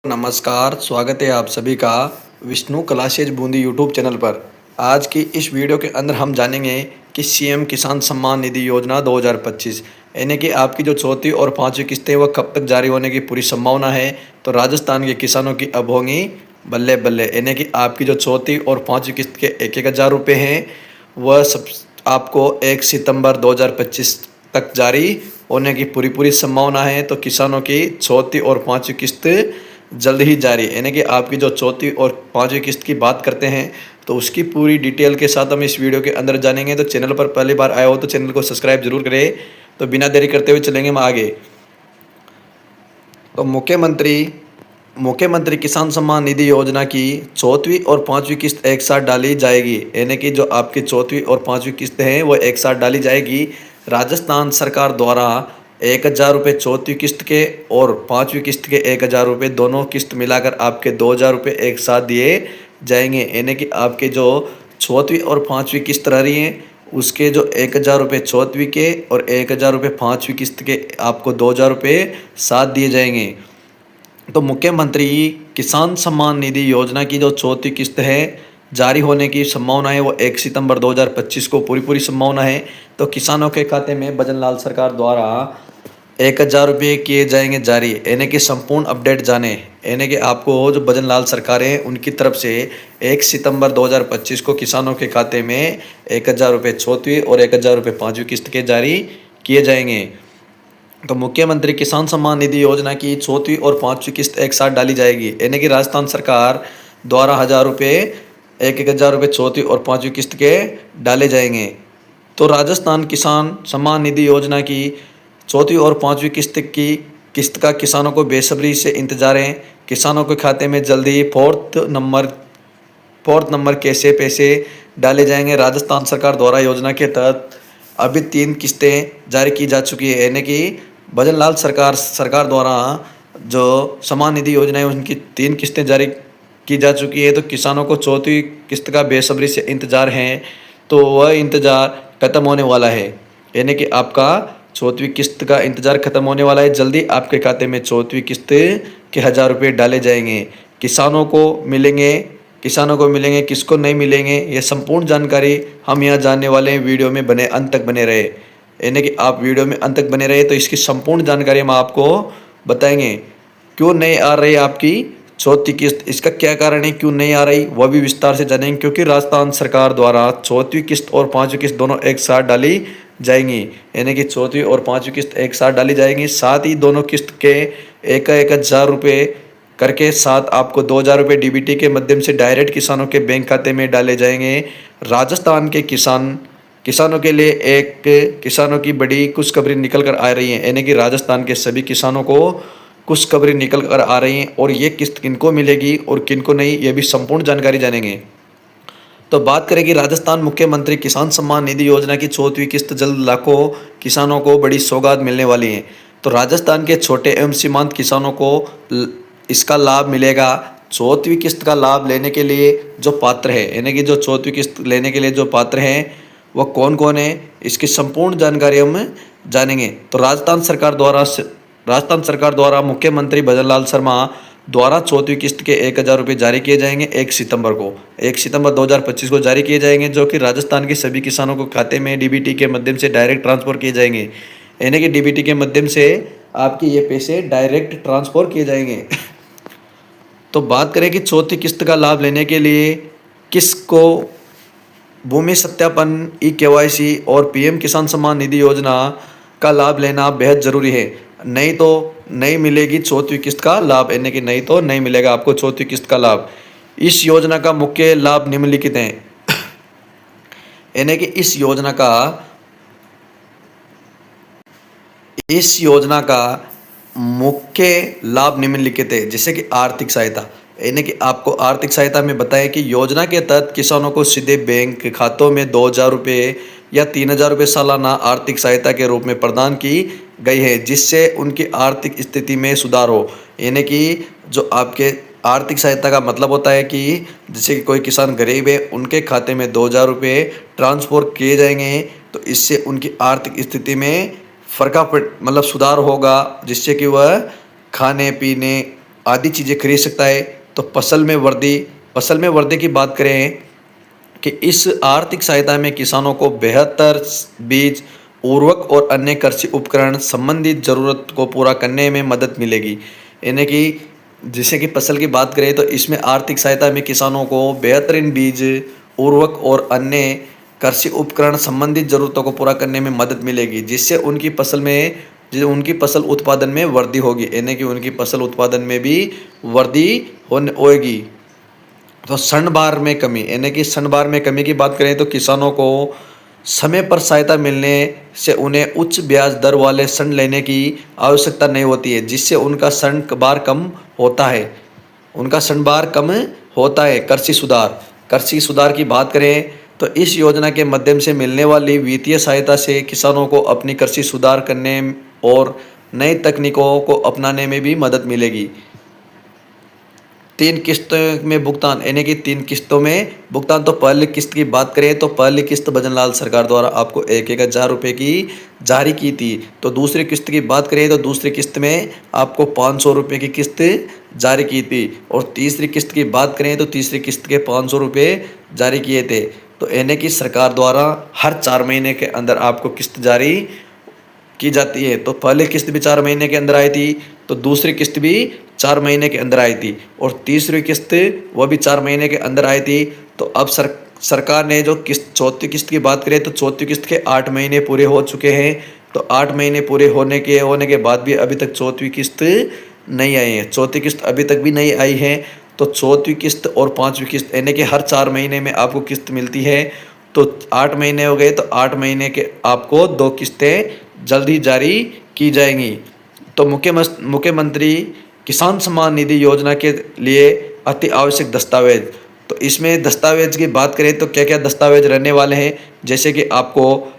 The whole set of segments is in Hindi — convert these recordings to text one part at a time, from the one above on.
नमस्कार, स्वागत है आप सभी का Vishnu classes Bundi YouTube channel पर। आज की इस वीडियो के अंदर हम जानेंगे कि सीएम किसान सम्मान निधि योजना 2025 यानी कि आपकी जो चौथी और पांचवी किस्तें वह कब तक जारी होने की पूरी संभावना है। तो राजस्थान के किसानों की अब होंगी बल्ले बल्ले, यानी कि आपकी जो चौथी और पांचवी किस्त के 1,000 रुपये हैं वह सब आपको 1 सितंबर 2025 तक जारी होने की पूरी संभावना है। तो किसानों की चौथी और पांचवी किस्त जल्द ही जारी, यानी कि आपकी जो चौथी और पांचवी किस्त की बात करते हैं तो उसकी पूरी डिटेल के साथ हम इस वीडियो के अंदर जानेंगे। तो चैनल पर पहली बार आए हो तो चैनल को सब्सक्राइब जरूर करें। तो बिना देरी करते हुए चलेंगे हम आगे। तो मुख्यमंत्री किसान सम्मान निधि योजना की चौथी और पांचवी किस्त एक साथ डाली जाएगी, यानी कि जो आपकी चौथी और पांचवी किस्त हैं वो एक साथ डाली जाएगी। राजस्थान सरकार द्वारा 1,000 रुपये चौथी किस्त के और पांचवी किस्त के 1,000 रुपये दोनों किस्त मिलाकर आपके 2,000 रुपये एक साथ दिए जाएंगे, यानी कि आपके जो चौथी और पांचवी किस्त रह रही हैं उसके जो 1,000 रुपये चौथवी के और 1,000 रुपये पांचवी किस्त के आपको 2,000 रुपये साथ दिए जाएंगे। तो मुख्यमंत्री किसान सम्मान निधि योजना की जो चौथी किस्त है जारी होने की संभावना है वो 1 सितंबर 2025 को पूरी संभावना है। तो किसानों के खाते में भजनलाल सरकार द्वारा 1,000 रुपये किए जाएंगे जारी, यानी कि संपूर्ण अपडेट जाने, यानी कि आपको जो भजनलाल सरकार है उनकी तरफ से 1 सितंबर 2025 को किसानों के खाते में 1,000 रुपये चौथी और 1,000 रुपये पांचवी किस्त के जारी किए जाएंगे। तो मुख्यमंत्री किसान सम्मान निधि योजना की चौथी और पांचवी किस्त एक साथ डाली जाएगी, यानी कि राजस्थान सरकार द्वारा 1,000 रुपये 1,000 रुपये चौथी और पांचवी किस्त के डाले जाएंगे। तो राजस्थान किसान सम्मान निधि योजना की चौथी और पांचवी किस्त का किसानों को बेसब्री से इंतजार है। किसानों के खाते में जल्दी फोर्थ नंबर कैसे पैसे डाले जाएंगे। राजस्थान सरकार द्वारा योजना के तहत अभी 3 किस्तें जारी की जा चुकी है, यानी कि भजनलाल सरकार द्वारा जो सम्मान निधि योजना है उनकी 3 किस्तें जारी की जा चुकी है। तो किसानों को चौथी किस्त का बेसब्री से इंतजार है, तो वह इंतजार खत्म होने वाला है, यानी कि आपका चौथी किस्त का इंतजार खत्म होने वाला है। जल्दी आपके खाते में चौथी किस्त के 1,000 रुपये डाले जाएंगे। किसानों को मिलेंगे किसको नहीं मिलेंगे, ये संपूर्ण जानकारी हम यहाँ जानने वाले हैं। वीडियो में अंत तक बने रहे, यानी कि आप वीडियो में अंत तक बने रहे तो इसकी संपूर्ण जानकारी हम आपको बताएंगे। क्यों नहीं आ रही आपकी चौथी किस्त, इसका क्या कारण है, क्यों नहीं आ रही वह भी विस्तार से जानेंगे। क्योंकि राजस्थान सरकार द्वारा चौथी किस्त और पांचवी किस्त दोनों एक साथ डाली जाएंगी, यानी कि चौथी और पांचवी किस्त एक साथ डाली जाएंगी। साथ ही दोनों किस्त के 1,000 रुपये करके साथ आपको 2,000 रुपये डीबीटी के माध्यम से डायरेक्ट किसानों के बैंक खाते में डाले जाएंगे। राजस्थान के किसानों के लिए किसानों की बड़ी खुशखबरी निकल कर आ रही है, यानी कि राजस्थान के सभी किसानों को खुशखबरी निकल कर आ रही है। और ये किस्त किनको मिलेगी और किनको नहीं, ये भी संपूर्ण जानकारी जानेंगे। तो बात करें कि राजस्थान मुख्यमंत्री किसान सम्मान निधि योजना की चौथी किस्त जल्द लाखों किसानों को बड़ी सौगात मिलने वाली है। तो राजस्थान के छोटे एवं सीमांत किसानों को इसका लाभ मिलेगा। चौथी किस्त का लाभ लेने के लिए जो पात्र है, यानी कि जो चौथी किस्त लेने के लिए जो पात्र हैं वह कौन कौन है, इसकी संपूर्ण जानकारी हम जानेंगे। तो राजस्थान सरकार द्वारा मुख्यमंत्री भजनलाल शर्मा द्वारा चौथी किस्त के 1,000 रुपये जारी किए जाएंगे 1 सितंबर 2025 को जारी किए जाएंगे, जो कि राजस्थान के सभी किसानों को खाते में डीबीटी के माध्यम से डायरेक्ट ट्रांसफर किए जाएंगे, यानी कि डीबीटी के माध्यम से आपके ये पैसे डायरेक्ट ट्रांसफर किए जाएंगे। तो बात करें कि चौथी किस्त का लाभ लेने के लिए किसको भूमि सत्यापन, ई-केवाईसी और पीएम किसान सम्मान निधि योजना का लाभ लेना बेहद ज़रूरी है, नहीं तो नहीं मिलेगी चौथी किस्त का लाभ, यानी कि नहीं तो नहीं मिलेगा आपको चौथी किस्त का लाभ। इस योजना का मुख्य लाभ निम्नलिखित हैं, यानी कि इस योजना का मुख्य लाभ निम्नलिखित है, जैसे कि आर्थिक सहायता, यानी कि आपको आर्थिक सहायता में बताएं कि योजना के तहत किसानों को सीधे बैंक खातों में 2,000 रुपये या 3,000 रुपये सालाना आर्थिक सहायता के रूप में प्रदान की गई है, जिससे उनकी आर्थिक स्थिति में सुधार हो। यानी कि जो आपके आर्थिक सहायता का मतलब होता है कि जैसे कि कोई किसान गरीब है उनके खाते में 2,000 रुपये ट्रांसफर किए जाएंगे, तो इससे उनकी आर्थिक स्थिति में मतलब सुधार होगा, जिससे कि वह खाने पीने आदि चीज़ें खरीद सकता है। तो फसल में वर्दी की बात करें कि इस आर्थिक सहायता में किसानों को बेहतर बीज, उर्वरक और अन्य कृषि उपकरण संबंधित जरूरत को पूरा करने में मदद मिलेगी। यानी कि जैसे कि फसल की बात करें तो इसमें आर्थिक सहायता में किसानों को बेहतरीन बीज, उर्वरक और अन्य कृषि उपकरण संबंधित जरूरतों को पूरा करने में मदद मिलेगी, जिससे उनकी फसल उत्पादन में वृद्धि होगी। यानी कि उनकी फसल उत्पादन में भी वृद्धि होगी। तो ऋणभार में कमी, यानी कि ऋणभार में कमी की बात करें तो किसानों को समय पर सहायता मिलने से उन्हें उच्च ब्याज दर वाले ऋण लेने की आवश्यकता नहीं होती है, जिससे उनका ऋण भार कम होता है। कृषि सुधार की बात करें तो इस योजना के माध्यम से मिलने वाली वित्तीय सहायता से किसानों को अपनी कृषि सुधार करने और नई तकनीकों को अपनाने में भी मदद मिलेगी। 3 किस्तों में भुगतान, यानी कि 3 किस्तों में भुगतान। तो पहली किस्त की बात करें तो पहली किस्त भजनलाल सरकार द्वारा आपको 1,000 रुपये की जारी की थी। तो दूसरी किस्त की बात करें तो दूसरी किस्त में आपको 500 रुपये की किस्त जारी की थी। और तीसरी किस्त की बात करें तो तीसरी किस्त के 500 रुपये जारी किए थे। तो यानी कि सरकार द्वारा हर 4 महीने के अंदर आपको किस्त जारी की जाती है। तो पहली किस्त भी 4 महीने के अंदर आई थी, तो दूसरी किस्त भी 4 महीने के अंदर आई थी, और तीसरी किस्त वह भी 4 महीने के अंदर आई थी। तो अब सरकार ने जो चौथी किस्त की बात करें तो चौथी किस्त के 8 महीने पूरे हो चुके हैं। तो 8 महीने पूरे होने के बाद भी अभी तक चौथी किस्त नहीं आई है, चौथी किस्त अभी तक भी नहीं आई है। तो चौथी किस्त और 5वीं किस्त, यानी कि हर 4 महीने में आपको किस्त मिलती है। तो 8 महीने हो गए, तो 8 महीने के आपको 2 किस्तें जल्द ही जारी की जाएंगी। तो मुख्यमंत्री किसान सम्मान निधि योजना के लिए अति आवश्यक दस्तावेज, तो इसमें दस्तावेज की बात करें तो क्या क्या दस्तावेज रहने वाले हैं, जैसे कि आपको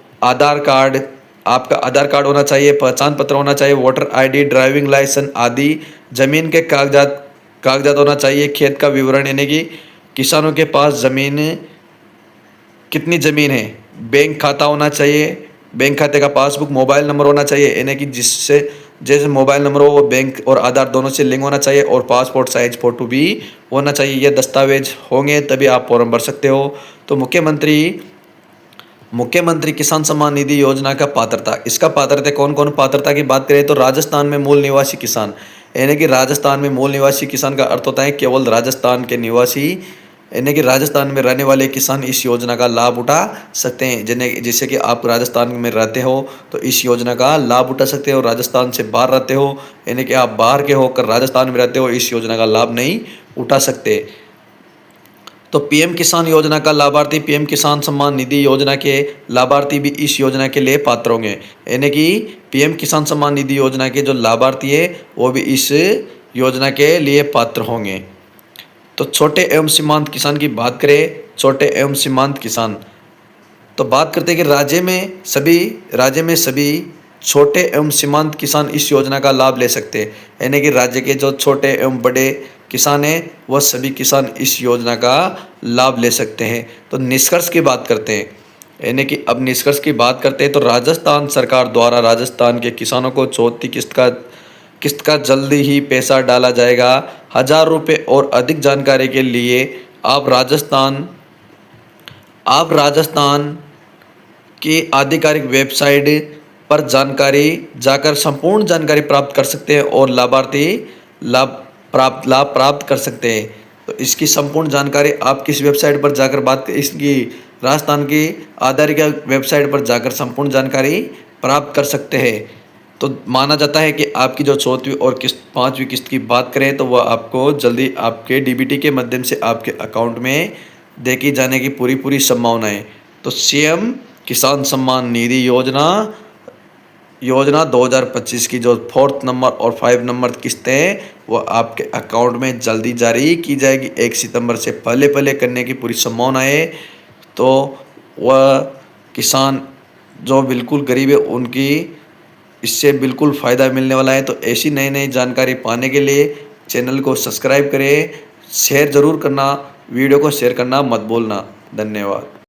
आपका आधार कार्ड होना चाहिए, पहचान पत्र होना चाहिए, वोटर आईडी, ड्राइविंग लाइसेंस आदि, जमीन के कागजात होना चाहिए, खेत का विवरण, यानी कि किसानों के पास कितनी ज़मीन है, बैंक खाता होना चाहिए, बैंक खाते का पासबुक, मोबाइल नंबर होना चाहिए, यानी कि जैसे मोबाइल नंबर हो वो बैंक और आधार दोनों से लिंक होना चाहिए, और पासपोर्ट साइज फ़ोटो भी होना चाहिए। ये दस्तावेज होंगे तभी आप फॉर्म भर सकते हो। तो मुख्यमंत्री किसान सम्मान निधि योजना का पात्रता, इसका पात्रता कौन कौन पात्रता की बात करें तो राजस्थान में मूल निवासी किसान, यानी कि राजस्थान में मूल निवासी किसान का अर्थ होता है केवल राजस्थान के निवासी, यानी कि राजस्थान में रहने वाले किसान इस योजना का लाभ उठा सकते हैं। जैसे कि आप राजस्थान में रहते हो तो इस योजना का लाभ उठा सकते हो। राजस्थान से बाहर रहते हो, यानी कि आप बाहर के होकर राजस्थान में रहते हो, इस योजना का लाभ नहीं उठा सकते। तो पीएम किसान योजना का लाभार्थी, पीएम किसान सम्मान निधि योजना के लाभार्थी भी इस योजना के लिए पात्र होंगे, यानी कि पीएम किसान सम्मान निधि योजना के जो लाभार्थी है वो भी इस योजना के लिए पात्र होंगे। तो छोटे एवं सीमांत किसान की बात करें, छोटे एवं सीमांत किसान, तो बात करते हैं कि राज्य में सभी छोटे एवं सीमांत किसान इस योजना का लाभ ले सकते हैं, यानी कि राज्य के जो छोटे एवं बड़े किसान हैं वह सभी किसान इस योजना का लाभ ले सकते हैं। तो निष्कर्ष की बात करते हैं, यानी कि अब निष्कर्ष की बात करते हैं तो राजस्थान सरकार द्वारा राजस्थान के किसानों को चौथी किस्त का जल्दी ही पैसा डाला जाएगा। 1,000 रुपये और अधिक जानकारी के लिए आप राजस्थान की आधिकारिक वेबसाइट पर जाकर संपूर्ण जानकारी प्राप्त कर सकते हैं और लाभ प्राप्त कर सकते हैं। तो इसकी संपूर्ण जानकारी आप किस वेबसाइट पर जाकर इसकी राजस्थान की आधिकारिक वेबसाइट पर जाकर संपूर्ण जानकारी प्राप्त कर सकते हैं। तो माना जाता है कि आपकी जो चौथी और 5वीं किस्त की बात करें तो वह आपको जल्दी आपके डीबीटी के माध्यम से आपके अकाउंट में देखी जाने की पूरी संभावना है। तो सीएम किसान सम्मान निधि योजना 2025 की जो 4th नंबर और 5 नंबर किस्तें हैं वह आपके अकाउंट में जल्दी जारी की जाएगी। 1 सितंबर से पहले करने की पूरी संभावना है। तो वह किसान जो बिल्कुल गरीब है उनकी इससे बिल्कुल फ़ायदा मिलने वाला है। तो ऐसी नई जानकारी पाने के लिए चैनल को सब्सक्राइब करें, शेयर ज़रूर करना, वीडियो को शेयर करना मत भूलना। धन्यवाद।